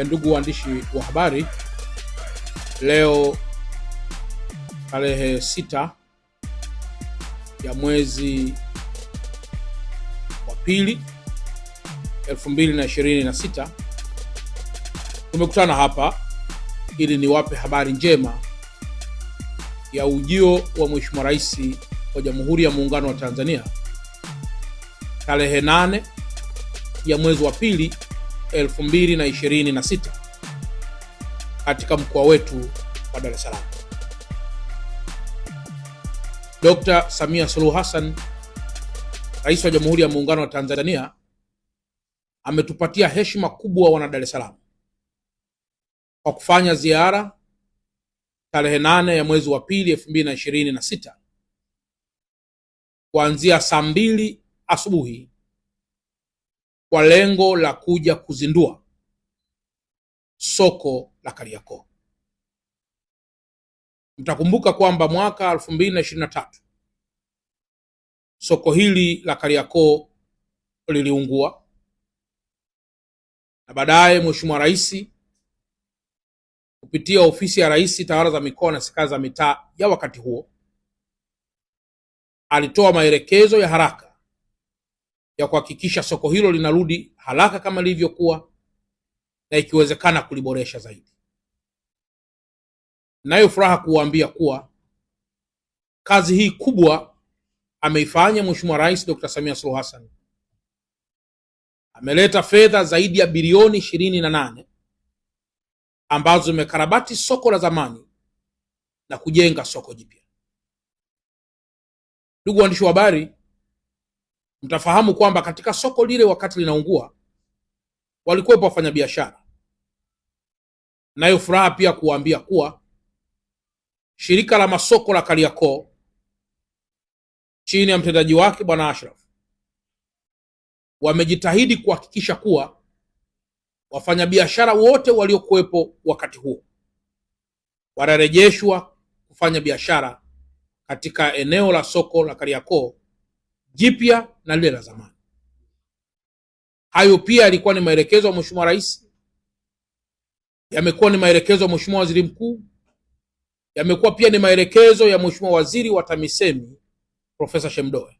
Ndugu waandishi wa habari, leo tarehe 6 ya mwezi wa pili 2026 tumekutana hapa ili niwape habari njema ya ujio wa Mheshimiwa Rais wa Jamhuri ya Muungano wa Tanzania tarehe 8 ya mwezi wa pili 2026 katika mkoa wetu wa Dar es Salaam. Dr. Samia Suluhu Hassan, Rais wa Jamhuri ya Muungano wa Tanzania, ametupatia heshima kubwa wana Dar es Salaam kwa kufanya ziara tarehe 8 ya mwezi wa pili 2026 kuanzia saa 2 asubuhi kwa lengo la kuja kuzindua soko la Kariakoo. Mtakumbuka kwamba mwaka 2023 soko hili la Kariakoo liliungua, na baadaye Mheshimiwa Rais kupitia ofisi ya Rais Tawala za Mikoa na Serikali za Mitaa ya wakati huo alitoa maelekezo ya haraka ya kuhakikisha soko hilo linarudi haraka kama lilivyokuwa na ikiwezekana kuliboresha zaidi. Nayo furaha kuwaambia kuwa kazi hii kubwa ameifanya Mheshimiwa Rais Dr. Samia Suluhu Hassan. Ameleta fedha zaidi ya bilioni 28 ambazo zimekarabati soko la zamani na kujenga soko jipya. Ndugu waandishi wa habari, mtafahamu kwamba katika soko lile wakati linaungua walikuwepo wafanyabiashara. Nayo furaha pia kuwaambia kuwa shirika la masoko la Kariakoo chini ya mtendaji wake Bwana Ashraf wamejitahidi kuhakikisha kuwa wafanyabiashara wote waliokuwepo wakati huo wanarejeshwa kufanya biashara katika eneo la soko la Kariakoo jipya na lile la zamani. Hayo pia yalikuwa ni maelekezo ya Mheshimiwa Rais, yamekuwa ni maelekezo ya Mheshimiwa Waziri Mkuu, yamekuwa pia ni maelekezo ya Mheshimiwa Waziri wa TAMISEMI Profesa Shemdoe.